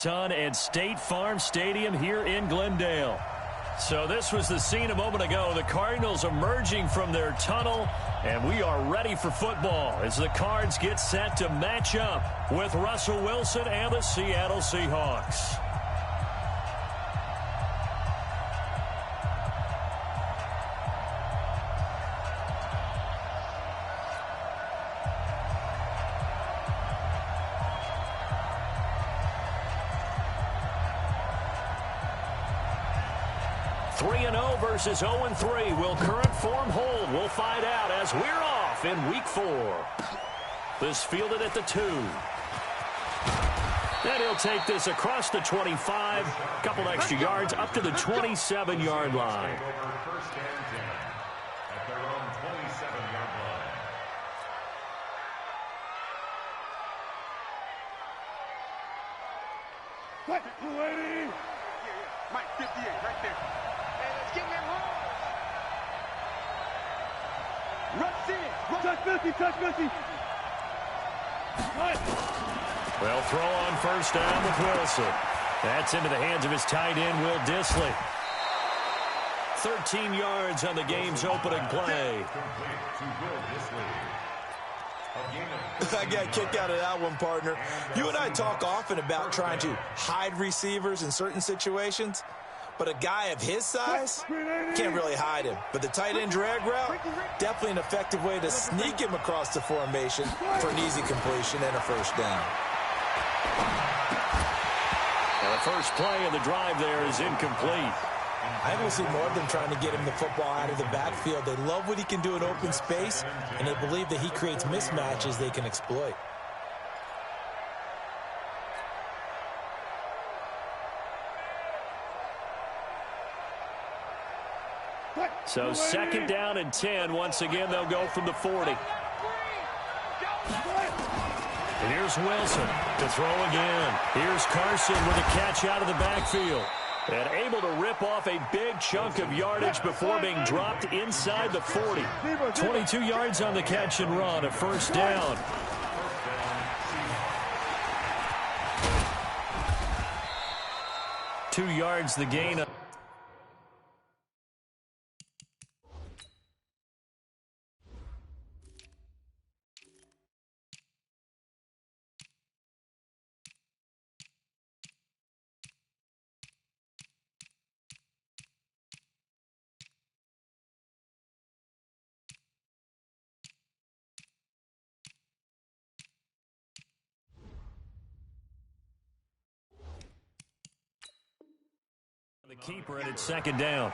Sun and State Farm Stadium here in Glendale. So this was the scene a moment ago. The Cardinals emerging from their tunnel, and we are ready for football as the Cards get set to match up with Russell Wilson and the Seattle Seahawks. Versus 0-3. Will current form hold? We'll find out as we're off in week 4. This fielded at the 2. And he'll take this across the 25. A couple extra yards up to the 27-yard line. First and 10 at their own 27-yard line. What? Mike 58 right there. Give me room. Rush in. Touch Missy. Touch Missy. Well, throw on first down with Wilson. That's into the hands of his tight end, Will Dissly. 13 yards on the game's opening play. I got a kick out of that one, partner. You and I talk often about trying to hide receivers in certain situations. But a guy of his size can't really hide him. But the tight end drag route, definitely an effective way to sneak him across the formation for an easy completion and a first down. Now the first play of the drive there is incomplete. I think we'll see more of them trying to get him the football out of the backfield. They love what he can do in open space, and they believe that he creates mismatches they can exploit. So second down and 10. Once again, they'll go from the 40. And here's Wilson to throw again. Here's Carson with a catch out of the backfield. And able to rip off a big chunk of yardage before being dropped inside the 40. 22 yards on the catch and run, a first down. Two yards the gain. The keeper, and it's second down.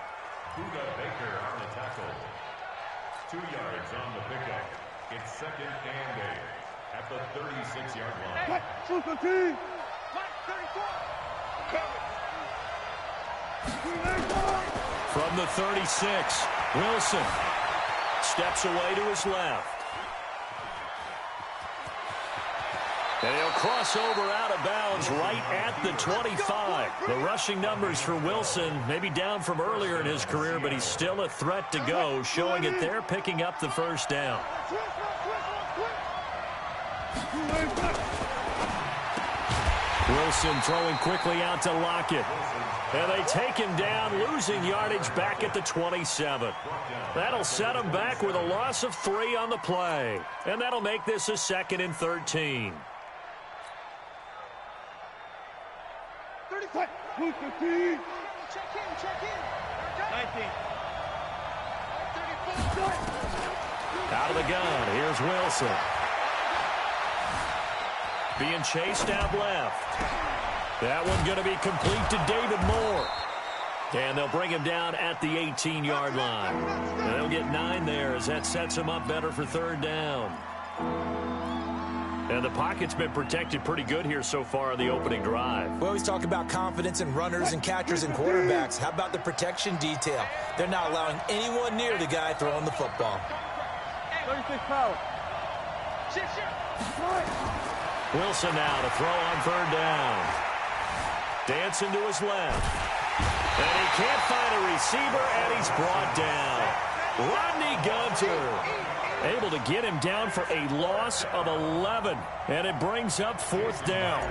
Buda Baker on the tackle. 2 yards on the pickup. It's second and 8 at the 36-yard line. From the 36, Wilson steps away to his left. And he'll cross over out of bounds right at the 25. The rushing numbers for Wilson maybe down from earlier in his career, but he's still a threat to go, showing it there, picking up the first down. Wilson throwing quickly out to Lockett. And they take him down, losing yardage back at the 27. That'll set him back with a loss of 3 on the play. And that'll make this a second and 13. Check in. 19. Out of the gun, here's Wilson. Being chased out left. That one going to be complete to David Moore. And they'll bring him down at the 18-yard line. And they'll get 9 there as that sets him up better for third down. And the pocket's been protected pretty good here so far on the opening drive. We always talk about confidence in runners and catchers and quarterbacks. How about the protection detail? They're not allowing anyone near the guy throwing the football. 36 power. Wilson now to throw on third down. Dancing to his left. And he can't find a receiver, and he's brought down. Rodney Gunter able to get him down for a loss of 11. And it brings up fourth down.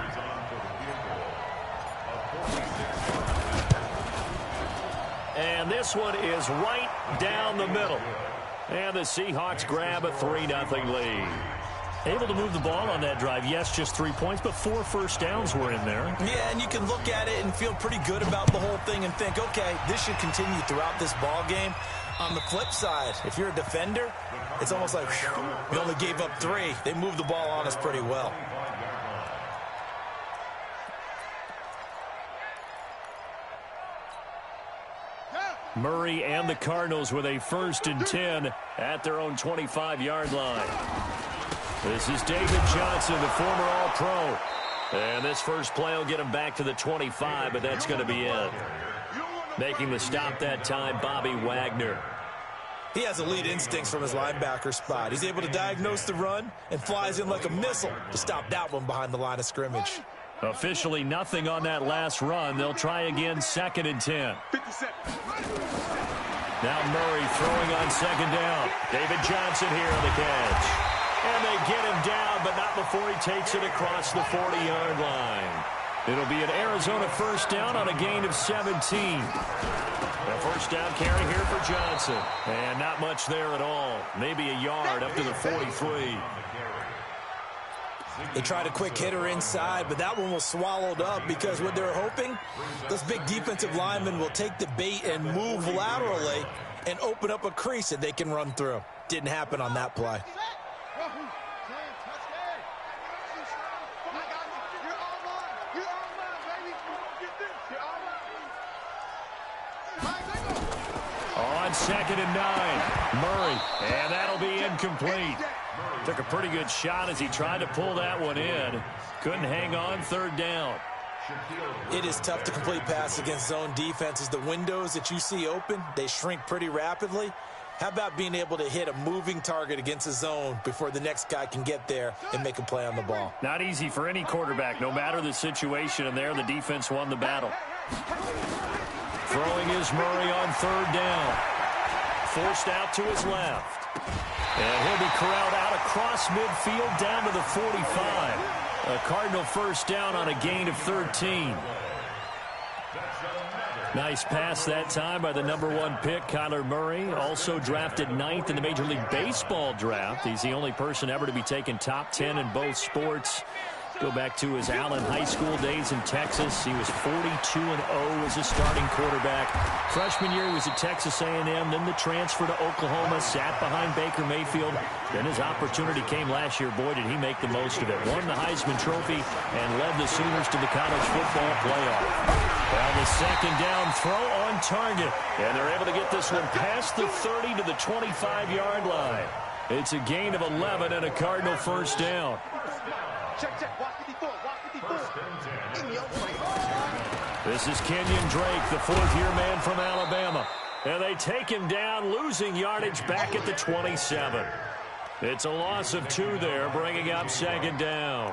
And this one is right down the middle. And the Seahawks grab a 3-0 lead. Able to move the ball on that drive. Yes, just 3 points, but 4 first downs were in there. Yeah, and you can look at it and feel pretty good about the whole thing and think, okay, this should continue throughout this ball game. On the flip side, if you're a defender, it's almost like, whew, we only gave up 3. They moved the ball on us pretty well. Murray and the Cardinals with a 1st and 10 at their own 25-yard line. This is David Johnson, the former All-Pro. And this first play will get him back to the 25, but that's going to be it. Making the stop that time, Bobby Wagner. He has elite instincts from his linebacker spot. He's able to diagnose the run and flies in like a missile to stop that one behind the line of scrimmage. Officially nothing on that last run. They'll try again, 2nd and 10. Now Murray throwing on 2nd down. David Johnson here on the catch. And they get him down, but not before he takes it across the 40-yard line. It'll be an Arizona 1st down on a gain of 17. A 1st down carry here for Johnson. And not much there at all. Maybe a yard up to the 43. They tried a quick hitter inside, but that one was swallowed up because what they're hoping, those big defensive linemen will take the bait and move laterally and open up a crease that they can run through. Didn't happen on that play. On 2nd and 9, Murray, and that'll be incomplete. Took a pretty good shot as he tried to pull that one in. Couldn't hang on, 3rd down. It is tough to complete pass against zone defenses. The windows that you see open, they shrink pretty rapidly. How about being able to hit a moving target against a zone before the next guy can get there and make a play on the ball? Not easy for any quarterback, no matter the situation, and there the defense won the battle. Throwing is Murray on 3rd down. Forced out to his left. And he'll be corralled out across midfield down to the 45. A Cardinal 1st down on a gain of 13. Nice pass that time by the #1 pick, Kyler Murray. Also drafted 9th in the Major League Baseball draft. He's the only person ever to be taken top 10 in both sports. Go back to his Allen High School days in Texas. He was 42-0 as a starting quarterback. Freshman year, he was at Texas A&M. Then the transfer to Oklahoma, sat behind Baker Mayfield. Then his opportunity came last year. Boy, did he make the most of it. Won the Heisman Trophy and led the Sooners to the college football playoff. Well, the 2nd down throw on target. And they're able to get this one past the 30 to the 25-yard line. It's a gain of 11 and a Cardinal 1st down. Check, watch 54, watch 54. This is Kenyon Drake, the 4th-year man from Alabama. And they take him down, losing yardage back at the 27. It's a loss of 2 there, bringing up 2nd down.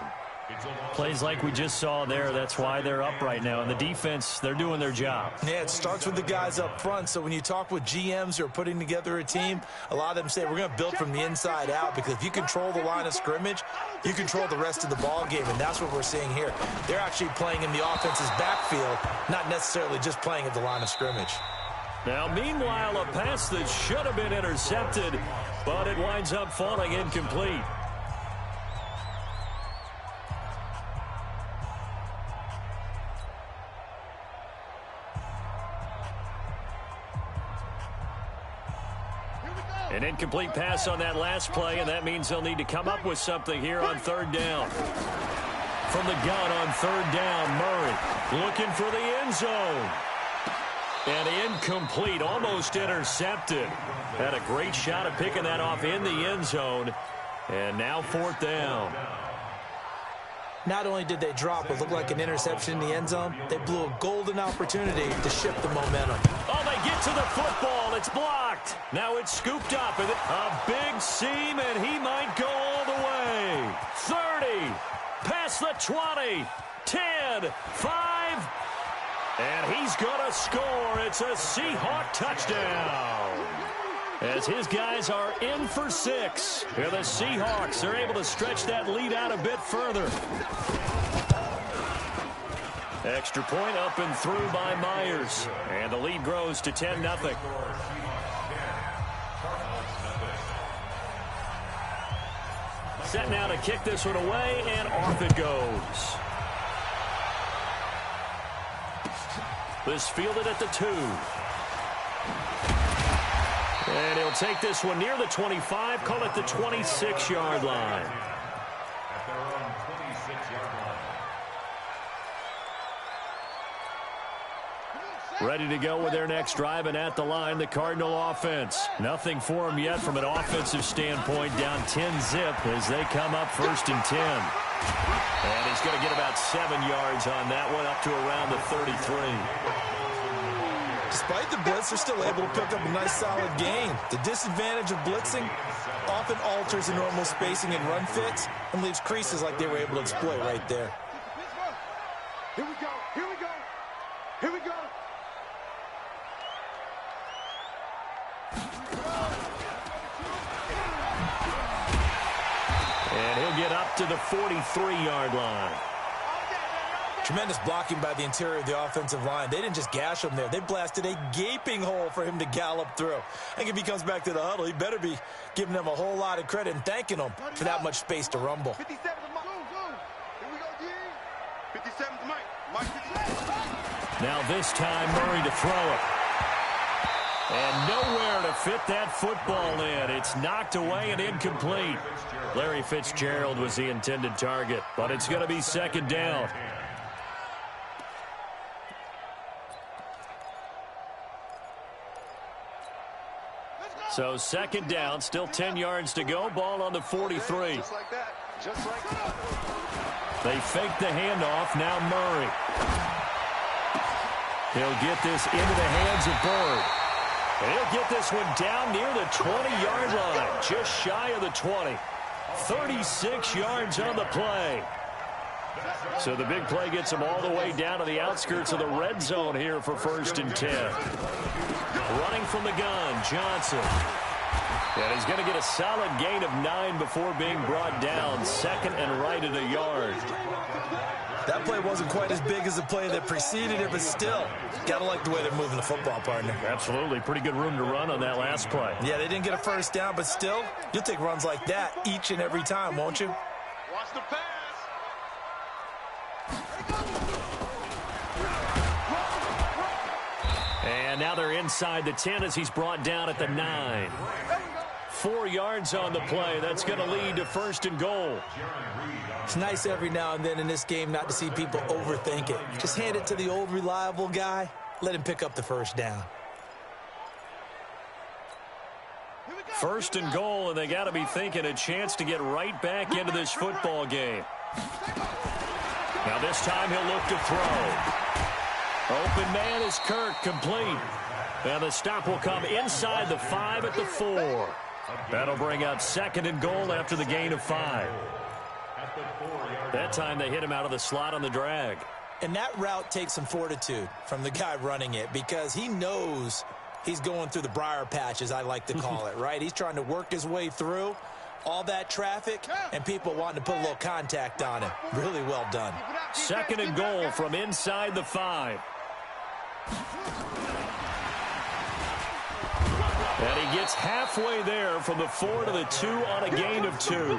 Plays like we just saw there. That's why they're up right now. And the defense, they're doing their job. Yeah, it starts with the guys up front. So when you talk with GMs who are putting together a team, a lot of them say we're going to build from the inside out, because if you control the line of scrimmage, you control the rest of the ball game, and that's what we're seeing here. They're actually playing in the offense's backfield, not necessarily just playing at the line of scrimmage. Now, meanwhile, a pass that should have been intercepted, but it winds up falling incomplete. An incomplete pass on that last play, and that means they'll need to come up with something here on 3rd down. From the gun on 3rd down, Murray looking for the end zone. And incomplete, almost intercepted. Had a great shot at picking that off in the end zone. And now 4th down. Not only did they drop what looked like an interception in the end zone, they blew a golden opportunity to shift the momentum. Oh, they get to the football. It's blocked. Now it's scooped up. And a big seam, and he might go all the way. 30, past the 20, 10, 5, and he's going to score. It's a Seahawk touchdown. As his guys are in for 6. And the Seahawks are able to stretch that lead out a bit further. Extra point up and through by Myers. And the lead grows to 10-0. Set now to kick this one away, and off it goes. This fielded at the 2. And he'll take this one near the 25, call it the 26-yard line. At their own 26-yard line. Ready to go with their next drive, and at the line, the Cardinal offense. Nothing for them yet from an offensive standpoint, down 10-zip as they come up 1st and 10. And he's going to get about 7 yards on that one, up to around the 33. Despite the blitz, they're still able to pick up a nice solid gain. The disadvantage of blitzing often alters the normal spacing and run fits and leaves creases like they were able to exploit right there. Here we go. Here we go. Here we go. And he'll get up to the 43-yard line. Tremendous blocking by the interior of the offensive line. They didn't just gash him there. They blasted a gaping hole for him to gallop through. I think if he comes back to the huddle, he better be giving them a whole lot of credit and thanking them for that much space to rumble. 57 to Mike. Here we go, D. 57 to Mike. Mike 57. Now this time, Murray to throw it. And nowhere to fit that football in. It's knocked away and incomplete. Larry Fitzgerald was the intended target, but it's going to be 2nd down. So 2nd down, still 10 yards to go. Ball on the 43. Just like that. Just like that. They fake the handoff. Now Murray. He'll get this into the hands of Bird. And he'll get this one down near the 20-yard line, just shy of the 20. 36 yards on the play. So the big play gets him all the way down to the outskirts of the red zone here for 1st and 10. Running from the gun, Johnson. And he's going to get a solid gain of 9 before being brought down. 2nd and right at a yard. That play wasn't quite as big as the play that preceded it, but still, got to like the way they're moving the football, partner. Absolutely. Pretty good room to run on that last play. Yeah, they didn't get a 1st down, but still, you'll take runs like that each and every time, won't you? Watch the pass. And now they're inside the 10 as he's brought down at the 9. 4 yards on the play. That's going to lead to 1st and goal. It's nice every now and then in this game not to see people overthink it. Just hand it to the old reliable guy. Let him pick up the 1st down. 1st and goal, and they got to be thinking a chance to get right back into this football game. Now this time he'll look to throw. Open man is Kirk, complete. And the stop will come inside the 5 at the 4. That'll bring up 2nd and goal after the gain of 5. That time they hit him out of the slot on the drag. And that route takes some fortitude from the guy running it because he knows he's going through the briar patch, as I like to call it, right? He's trying to work his way through all that traffic and people wanting to put a little contact on him. Really well done. 2nd and goal from inside the 5. And he gets halfway there from the 4 to the 2 on a gain of 2.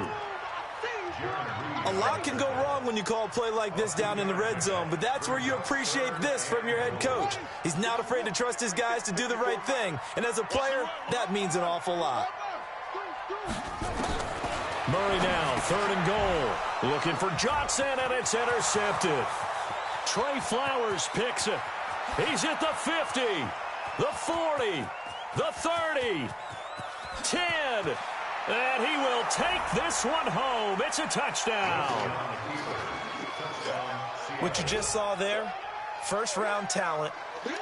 A lot can go wrong when you call a play like this down in the red zone, but that's where you appreciate this from your head coach. He's not afraid to trust his guys to do the right thing, and as a player, that means an awful lot. Murray now, 3rd and goal. Looking for Johnson, and it's intercepted. Trey Flowers picks it. He's at the 50, the 40, the 30, 10, and he will take this one home. It's a touchdown. What you just saw there, 1st-round talent,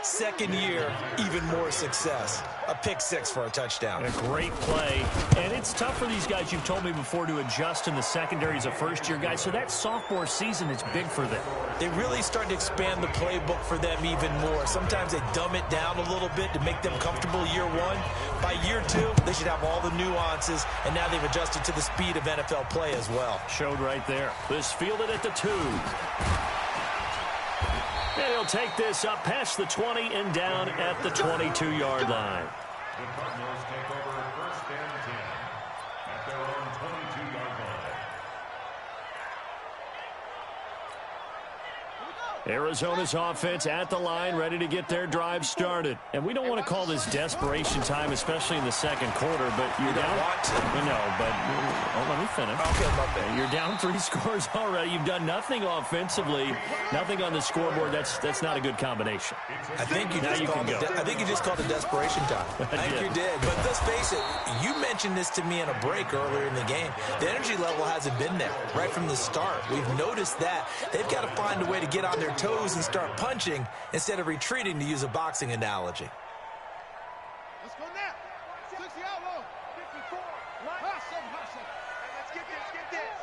2nd year, even more success. A pick 6 for a touchdown. A great play. And it's tough for these guys, you've told me before, to adjust in the secondary as a first-year guy. So that sophomore season is big for them. They really start to expand the playbook for them even more. Sometimes they dumb it down a little bit to make them comfortable year 1. By year 2, they should have all the nuances, and now they've adjusted to the speed of NFL play as well. Showed right there. This fielded at the 2. And he'll take this up past the 20 and down at the 22-yard line. The Cardinals take over first and 10 at their own 22-yard line. Arizona's offense at the line, ready to get their drive started. And we don't want to call this desperation time, especially in the second quarter, but you're down. No, but let me finish. Okay, you're down 3 scores already. You've done nothing offensively, nothing on the scoreboard. That's not a good combination. I think you just called it desperation time. I think you did. But let's face it, you mentioned this to me in a break earlier in the game. The energy level hasn't been there right from the start. We've noticed that. They've got to find a way to get on their toes and start punching instead of retreating, to use a boxing analogy. Let's go now. 60 out, 54. Hustle. And let's get this.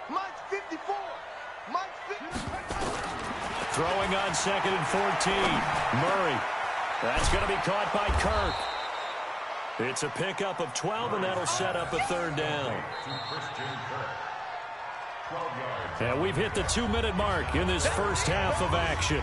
Mine's 54. Mine's 50. Throwing on 2nd and 14. Murray. That's going to be caught by Kirk. It's a pickup of 12, and that'll set up a 3rd down. And we've hit the 2-minute mark in this first half of action.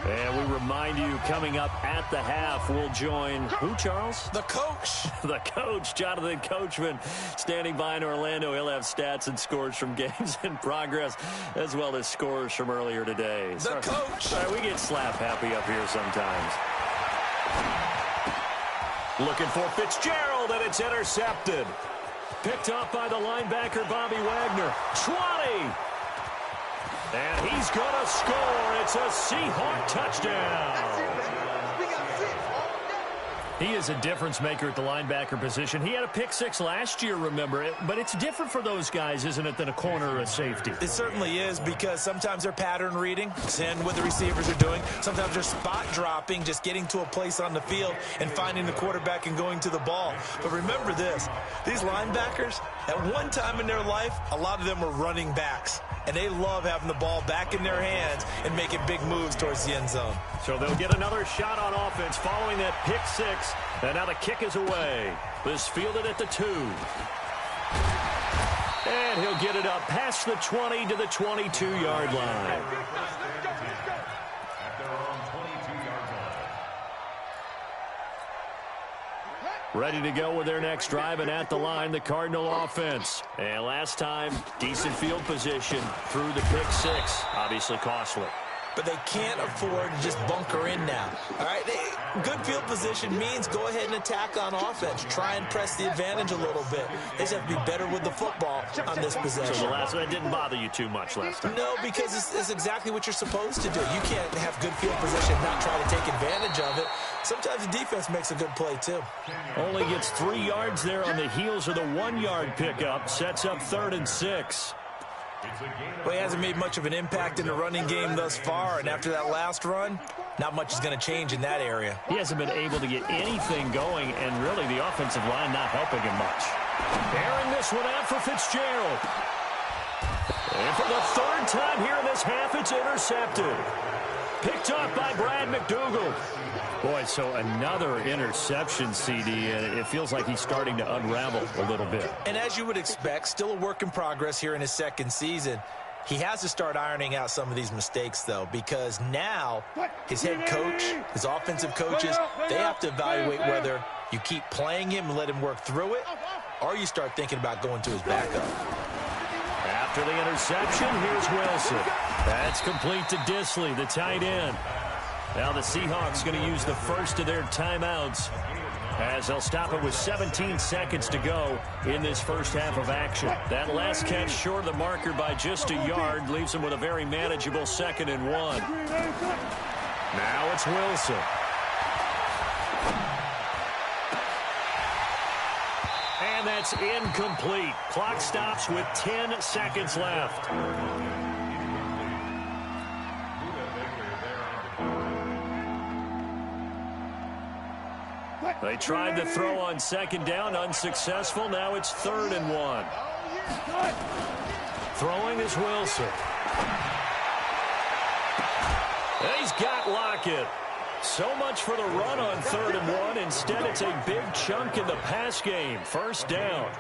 And we remind you, coming up at the half, we'll join who, Charles? The coach. The coach, Jonathan Coachman, standing by in Orlando. He'll have stats and scores from games in progress, as well as scores from earlier today. The coach. Sorry, we get slap happy up here sometimes. Looking for Fitzgerald, and it's intercepted. Picked up by the linebacker, Bobby Wagner. 20. And he's going to score. It's a Seahawk touchdown. He is a difference maker at the linebacker position. He had a pick 6 last year, remember it. But it's different for those guys, isn't it, than a corner or a safety? It certainly is, because sometimes they're pattern reading, seeing what the receivers are doing. Sometimes they're spot dropping, just getting to a place on the field and finding the quarterback and going to the ball. But remember this, these linebackers, at one time in their life, a lot of them were running backs. And they love having the ball back in their hands and making big moves towards the end zone. So they'll get another shot on offense following that pick 6. And now the kick is away. This fielded at the 2. And he'll get it up past the 20 to the 22-yard line. Ready to go with their next drive, and at the line, the Cardinal offense. And last time, decent field position through the pick 6. Obviously costly. But they can't afford to just bunker in now. All right, good field position means go ahead and attack on offense. Try and press the advantage a little bit. They just have to be better with the football on this possession. So the last one didn't bother you too much last time? No, because it's exactly what you're supposed to do. You can't have good field position and not try to take advantage of it. Sometimes the defense makes a good play, too. Only gets 3 yards there on the heels of the 1-yard pickup. Sets up 3rd and 6. Well, he hasn't made much of an impact in the running game thus far, and after that last run, not much is going to change in that area. He hasn't been able to get anything going, and really the offensive line not helping him much. Airing this one out for Fitzgerald. And for the 3rd time here in this half, it's intercepted. Picked up by Brad McDougal. Boy, so another interception, CD, and it feels like he's starting to unravel a little bit. And as you would expect, still a work in progress here in his 2nd season. He has to start ironing out some of these mistakes, though, because now his head coach, his offensive coaches, they have to evaluate whether you keep playing him and let him work through it, or you start thinking about going to his backup. After the interception, here's Wilson. That's complete to Disley, the tight end. Now the Seahawks going to use the first of their timeouts as they'll stop it with 17 seconds to go in this first half of action. That last catch short of the marker by just a yard leaves them with a very manageable 2nd and 1. Now it's Wilson. And that's incomplete. Clock stops with 10 seconds left. They tried to throw on 2nd down, unsuccessful. Now it's 3rd and 1. Throwing is Wilson. And he's got Lockett. So much for the run on 3rd and 1. Instead, it's a big chunk in the pass game. 1st down.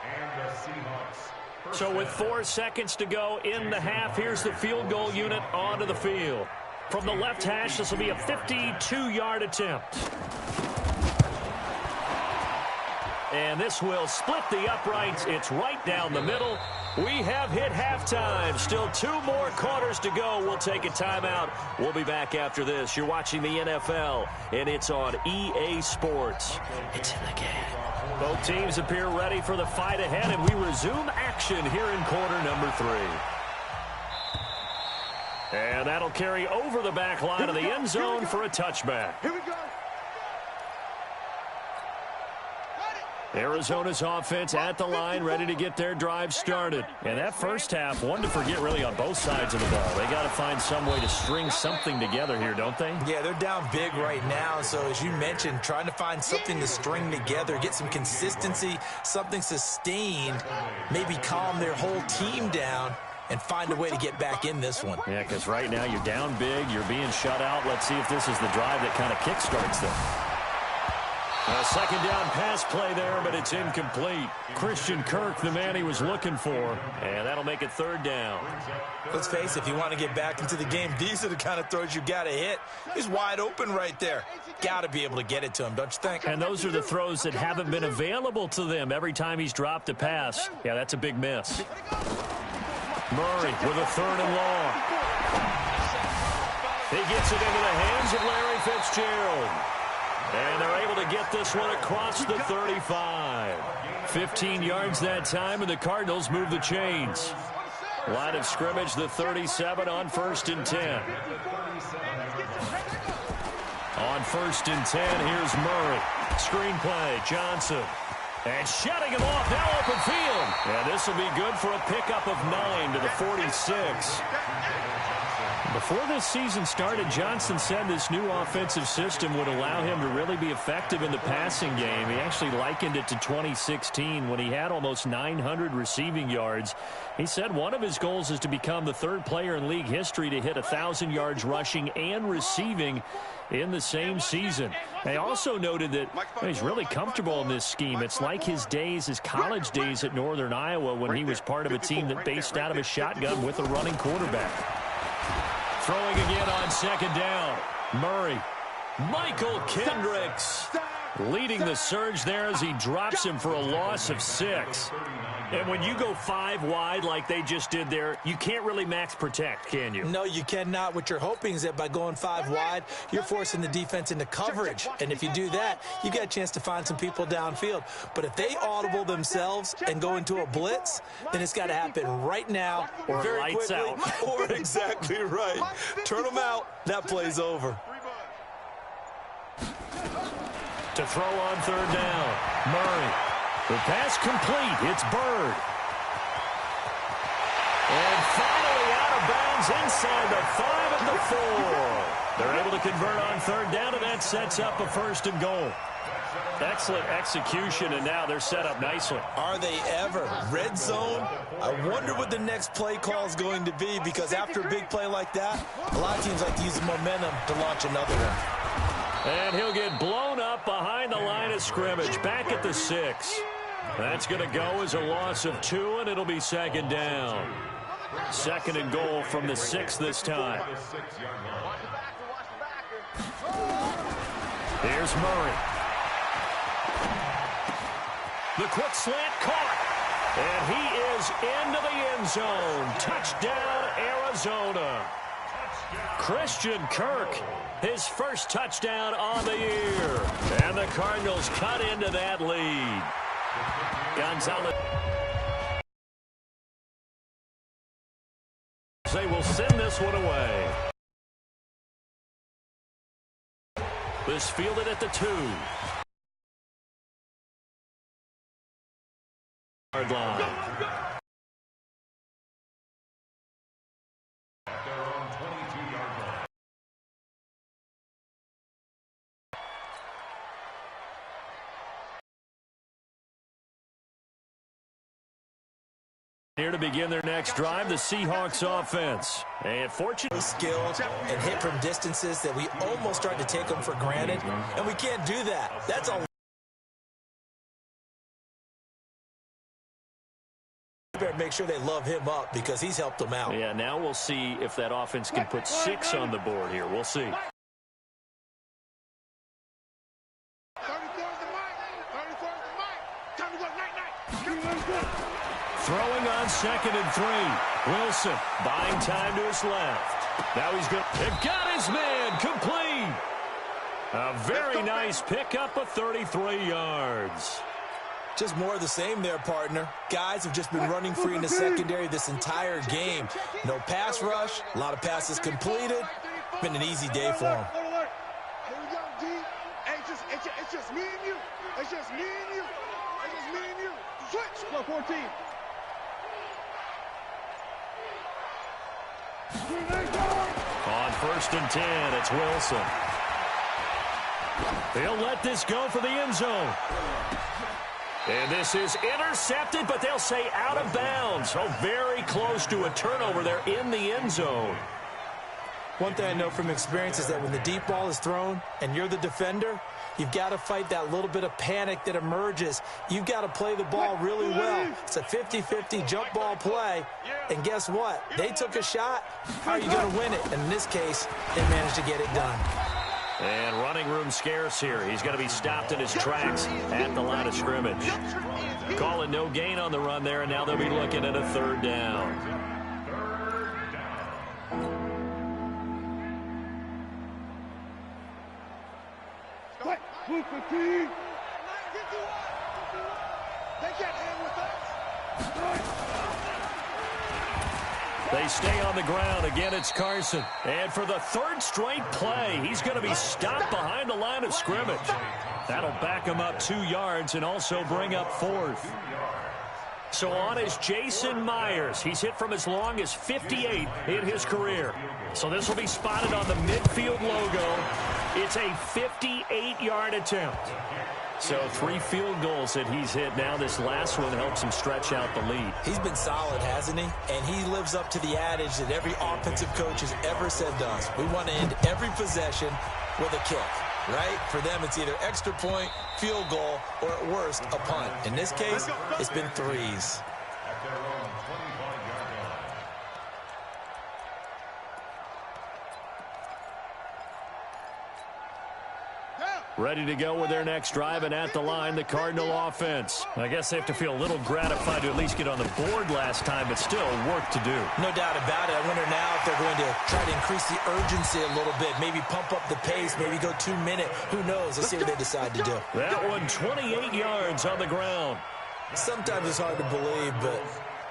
And the Seahawks So with 4 seconds to go in the half, here's the field goal unit onto the field. From the left hash, this will be a 52-yard attempt. And this will split the uprights. It's right down the middle. We have hit halftime. Still 2 more quarters to go. We'll take a timeout. We'll be back after this. You're watching the NFL, and it's on EA Sports. It's in the game. Both teams appear ready for the fight ahead, and we resume action here in quarter number 3. And that'll carry over the back line of the end zone for a touchback. Here we go. Arizona's offense at the line, ready to get their drive started. And that first half, one to forget really on both sides of the ball. They got to find some way to string something together here, don't they? Yeah, they're down big right now. So as you mentioned, trying to find something to string together, get some consistency, something sustained, maybe calm their whole team down and find a way to get back in this one. Yeah, because right now you're down big, you're being shut out. Let's see if this is the drive that kind of kickstarts them. A second down pass play there, but it's incomplete. Christian Kirk, the man he was looking for, and that'll make it 3rd down. Let's face it, if you want to get back into the game, these are the kind of throws you got to hit. He's wide open right there. Got to be able to get it to him, don't you think? And those are the throws that haven't been available to them every time he's dropped a pass. Yeah, that's a big miss. Murray with a 3rd and long. He gets it into the hands of Larry Fitzgerald. And they're able to get this one across the 35. 15 yards that time, and the Cardinals move the chains. Line of scrimmage, the 37 on 1st and 10. On 1st and 10, here's Murray. Screen play, Johnson. And shutting him off, now open field. And this will be good for a pickup of 9 to the 46. Before this season started, Johnson said this new offensive system would allow him to really be effective in the passing game. He actually likened it to 2016 when he had almost 900 receiving yards. He said one of his goals is to become the 3rd player in league history to hit 1,000 yards rushing and receiving in the same season. They also noted that he's really comfortable in this scheme. It's like his college days at Northern Iowa when he was part of a team that based out of a shotgun with a running quarterback. Throwing again on 2nd down. Murray. Michael Kendricks leading the surge there as he drops him for a loss of 6. And when you go 5 wide like they just did there, you can't really max protect, can you? No, you cannot. What you're hoping is that by going 5 wide, you're forcing the defense into coverage. And if you do that, you got a chance to find some people downfield. But if they audible themselves and go into a blitz, then it's got to happen right now or very lights quickly, out. Or exactly right. Turn them out. That play's over. To throw on 3rd down. Murray. The pass complete. It's Bird. And finally out of bounds inside the 5 at the 4. They're able to convert on 3rd down, and that sets up a 1st and goal. Excellent execution, and now they're set up nicely. Are they ever? Red zone? I wonder what the next play call is going to be, because after a big play like that, a lot of teams like to use the momentum to launch another one. And he'll get blown up behind the line of scrimmage, back at the 6. That's going to go as a loss of 2, and it'll be 2nd down. 2nd and goal from the 6 this time. Here's Murray. The quick slant caught. And he is into the end zone. Touchdown, Arizona. Christian Kirk, his first touchdown on the year. And the Cardinals cut into that lead. Gonzalez. They will send this one away. This fielded at the 2. Yard line. Here to begin their next drive, the Seahawks offense. And fortunately skilled and hit from distances that we almost start to take them for granted, and we can't do that. That's a better make sure they love him up because he's helped them out. Yeah, now we'll see if that offense can put 6 on the board here. We'll see. Throwing on 2nd and 3. Wilson buying time to his left. Now he's good. It got his man complete. A very nice pickup of 33 yards. Just more of the same there, partner. Guys have just been running free in the secondary this entire game. No pass rush, a lot of passes completed. Been an easy day for them. Here we go, D. Hey, it's just me and you. It's just me and you. It's just me and you. Switch. Go 14. On 1st and 10, it's Wilson. He'll let this go for the end zone. And this is intercepted, but they'll say out of bounds. Oh, very close to a turnover there in the end zone. One thing I know from experience is that when the deep ball is thrown and you're the defender, you've got to fight that little bit of panic that emerges. You've got to play the ball really well. It's a 50-50 jump ball play. And guess what? They took a shot. How are you going to win it? And in this case, they managed to get it done. And running room scarce here. He's going to be stopped in his tracks at the line of scrimmage. Call it no gain on the run there, and now they'll be looking at a 3rd down. They stay on the ground. Again, it's Carson. And for the 3rd straight play, he's going to be stopped behind the line of scrimmage. That'll back him up 2 yards and also bring up 4th. So on is Jason Myers. He's hit from as long as 58 in his career. So this will be spotted on the midfield logo. It's a 58-yard attempt. So 3 field goals that he's hit. Now this last one helps him stretch out the lead. He's been solid, hasn't he? And he lives up to the adage that every offensive coach has ever said to us. We want to end every possession with a kick, right? For them, it's either extra point, field goal, or at worst, a punt. In this case, it's been 3s. At their own 25-yard line. Ready to go with their next drive, and at the line, the Cardinal offense. I guess they have to feel a little gratified to at least get on the board last time, but still work to do. No doubt about it. I wonder now if they're going to try to increase the urgency a little bit, maybe pump up the pace, maybe go 2-minute. Who knows? Let's see what they decide to do. That one, 28 yards on the ground. Sometimes it's hard to believe, but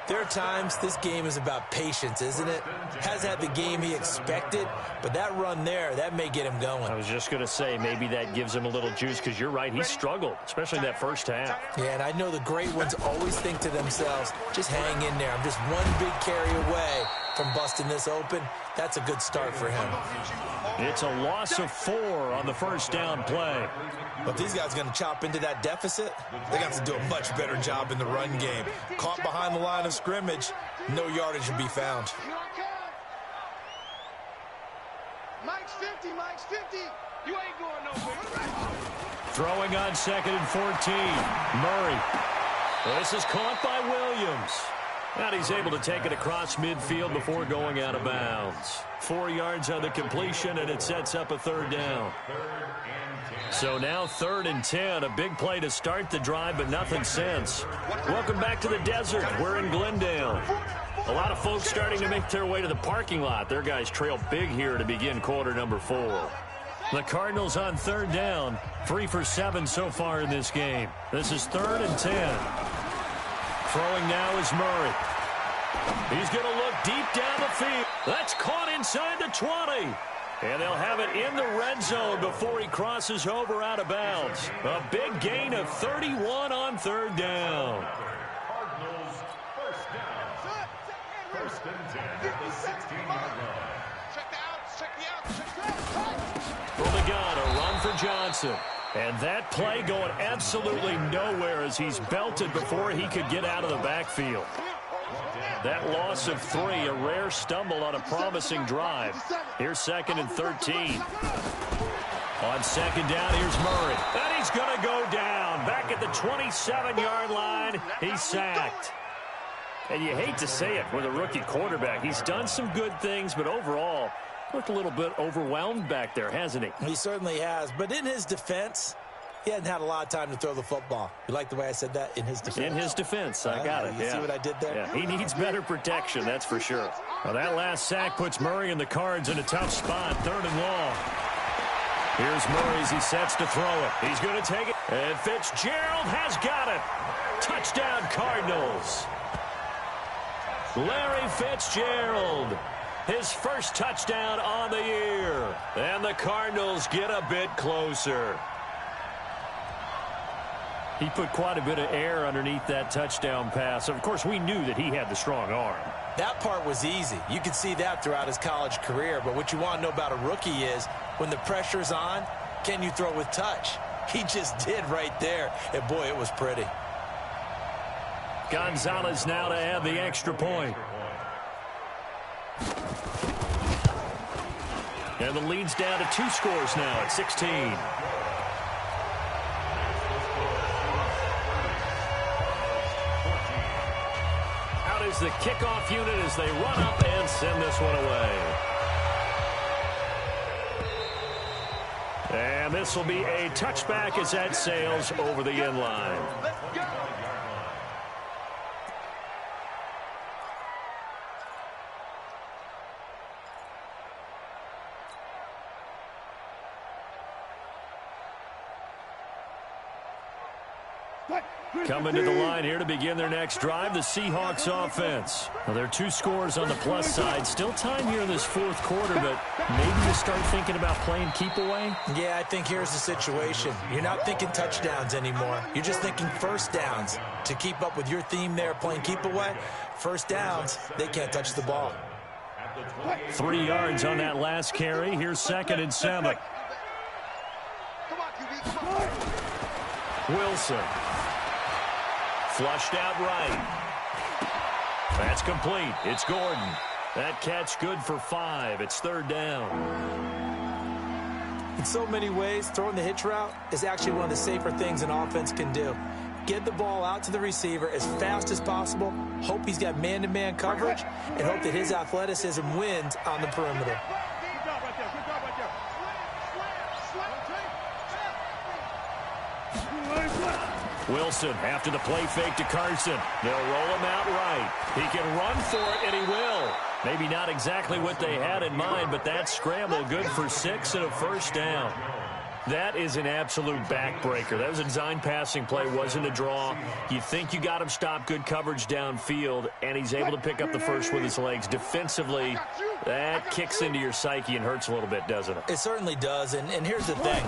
there are times this game is about patience, isn't it? Hasn't had the game he expected, but that run there, that may get him going. I was just going to say, maybe that gives him a little juice, because you're right, he struggled, especially that first half. Yeah, and I know the great ones always think to themselves, just hang in there. I'm just one big carry away from busting this open. That's a good start for him. It's a loss of 4 on the first down play. But these guys are going to chop into that deficit. They got to do a much better job in the run game. Caught behind the line of scrimmage, no yardage to be found. Mike's 50, Mike's 50. You ain't going nowhere. Throwing on 2nd and 14. Murray. This is caught by Williams. And he's able to take it across midfield before going out of bounds. 4 yards on the completion, and it sets up a 3rd down. So now 3rd and 10, a big play to start the drive, but nothing since. Welcome back to the desert. We're in Glendale. A lot of folks starting to make their way to the parking lot. Their guys trail big here to begin quarter number 4. The Cardinals on 3rd down, 3 for 7 so far in this game. This is 3rd and 10. Throwing now is Murray. He's going to look deep down the field. That's caught inside the 20. And they'll have it in the red zone before he crosses over out of bounds. A big gain of 31 on 3rd down. Cardinals first down. 1st and 10 at the 16-yard line. Check the outs, check the outs. From the gun, a run for Johnson. And that play going absolutely nowhere as he's belted before he could get out of the backfield. That loss of 3, a rare stumble on a promising drive. Here's 2nd and 13. On 2nd down, here's Murray. And he's going to go down. Back at the 27-yard line, he's sacked. And you hate to say it with a rookie quarterback. He's done some good things, but overall, looked a little bit overwhelmed back there, hasn't he? He certainly has. But in his defense, he hadn't had a lot of time to throw the football. You like the way I said that? In his defense? In his defense. I got it. You see what I did there? Yeah, he needs better protection, that's for sure. Well, that last sack puts Murray and the Cards in a tough spot, 3rd and long. Here's Murray as he sets to throw it. He's going to take it. And Fitzgerald has got it. Touchdown, Cardinals. Larry Fitzgerald. His first touchdown on the year. And the Cardinals get a bit closer. He put quite a bit of air underneath that touchdown pass. Of course, we knew that he had the strong arm. That part was easy. You could see that throughout his college career. But what you want to know about a rookie is when the pressure's on, can you throw with touch? He just did right there. And, boy, it was pretty. Gonzalez now to add the extra point. And the lead's down to 2 scores now at 16. Out is the kickoff unit as they run up and send this one away. And this will be a touchback as that sails over the end line. Coming to the line here to begin their next drive, the Seahawks offense. Well, there are 2 scores on the plus side. Still time here in this 4th quarter, but maybe you start thinking about playing keep away? Yeah, I think here's the situation. You're not thinking touchdowns anymore. You're just thinking first downs. To keep up with your theme there, playing keep away, first downs, they can't touch the ball. 3 yards on that last carry. Here's 2nd and 7. Wilson. Flushed out right. That's complete. It's Gordon. That catch good for 5. It's 3rd down. In so many ways, throwing the hitch route is actually one of the safer things an offense can do. Get the ball out to the receiver as fast as possible, hope he's got man-to-man coverage, and hope that his athleticism wins on the perimeter. Wilson after the play fake to Carson. They'll roll him out right. He can run for it, and he will. Maybe not exactly what they had in mind, but that scramble good for 6 and a first down. That is an absolute backbreaker. That was a design passing play, wasn't a draw. You think you got him stopped, good coverage downfield, and he's able to pick up the first with his legs. Defensively, that kicks into your psyche and hurts a little bit, doesn't it? It certainly does, and here's the thing.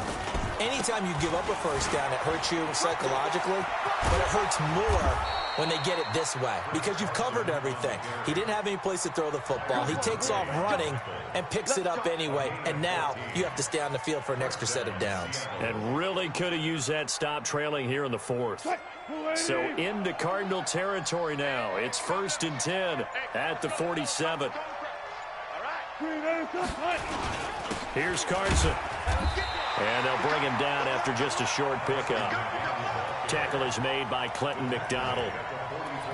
Anytime you give up a first down, it hurts you psychologically, but it hurts more when they get it this way because you've covered everything. He didn't have any place to throw the football. He takes off running and picks it up anyway, and now you have to stay on the field for an extra set of downs. And really could have used that stop trailing here in the 4th. So into Cardinal territory now. It's 1st and 10 at the 47. Here's Carson. And they'll bring him down after just a short pickup. Tackle is made by Clinton McDonald.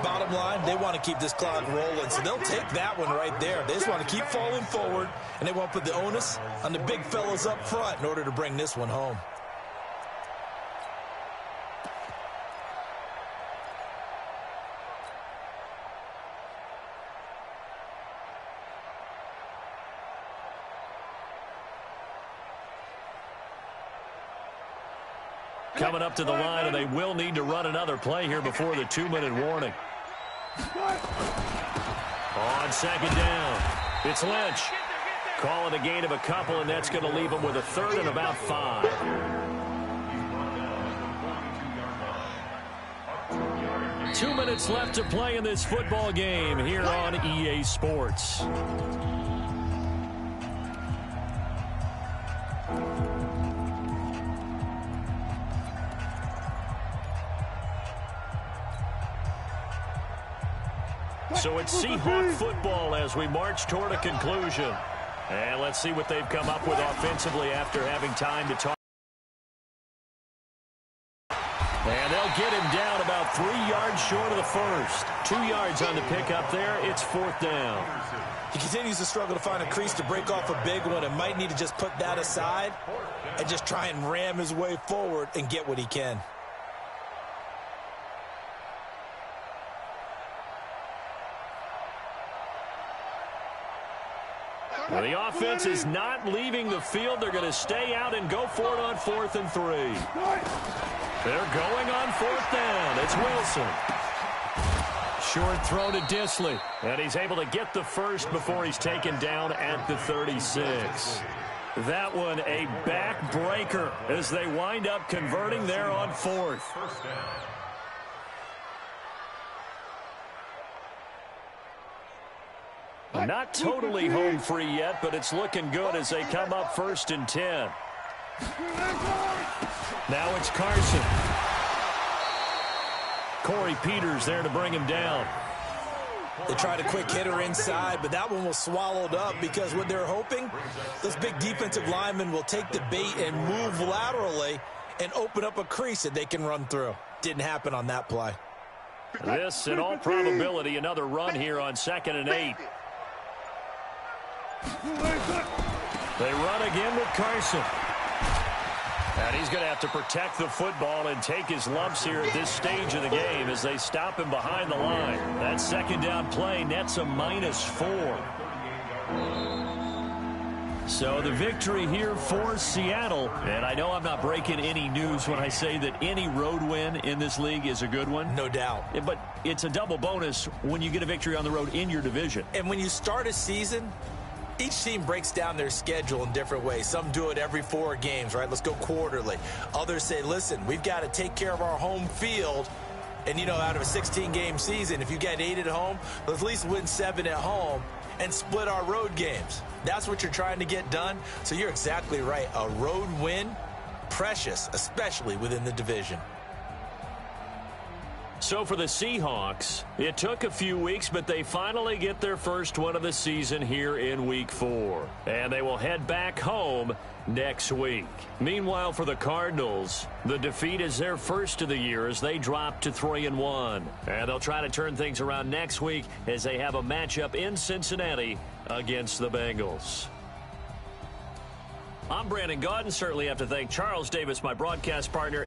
Bottom line, they want to keep this clock rolling, so they'll take that one right there. They just want to keep falling forward, and they want to put the onus on the big fellas up front in order to bring this one home. Coming up to the line, and they will need to run another play here before the 2-minute warning. On 2nd down, it's Lynch. Calling a gain of a couple, and that's going to leave them with a 3rd and about 5. Two minutes left to play in this football game here on EA Sports. So it's Seahawk football as we march toward a conclusion. And let's see what they've come up with offensively after having time to talk. And they'll get him down about 3 yards short of the first. 2 yards on the pickup there. It's 4th down. He continues to struggle to find a crease to break off a big one and might need to just put that aside and just try and ram his way forward and get what he can. Well, the offense is not leaving the field. They're going to stay out and go for it on 4th and 3. They're going on 4th down. It's Wilson. Short throw to Disley. And he's able to get the first before he's taken down at the 36. That one a backbreaker as they wind up converting there on 4th. Not totally home free yet, but it's looking good as they come up 1st and 10. Now it's Carson. Corey Peters there to bring him down. They tried a quick hitter inside, but that one was swallowed up because what they're hoping, those big defensive linemen will take the bait and move laterally and open up a crease that they can run through. Didn't happen on that play. This, in all probability, another run here on 2nd and 8. They run again with Carson. And he's going to have to protect the football and take his lumps here at this stage of the game as they stop him behind the line. That 2nd down play nets a -4. So the victory here for Seattle. And I know I'm not breaking any news when I say that any road win in this league is a good one. No doubt. But it's a double bonus when you get a victory on the road in your division. And when you start a season, each team breaks down their schedule in different ways. Some do it every 4 games, right? Let's go quarterly. Others say, listen, we've got to take care of our home field. And, you know, out of a 16-game season, if you get 8 at home, let's at least win 7 at home and split our road games. That's what you're trying to get done. So you're exactly right. A road win, precious, especially within the division. So for the Seahawks, it took a few weeks, but they finally get their first one of the season here in Week 4. And they will head back home next week. Meanwhile, for the Cardinals, the defeat is their first of the year as they drop to 3-1. And they'll try to turn things around next week as they have a matchup in Cincinnati against the Bengals. I'm Brandon Gaudin. Certainly have to thank Charles Davis, my broadcast partner.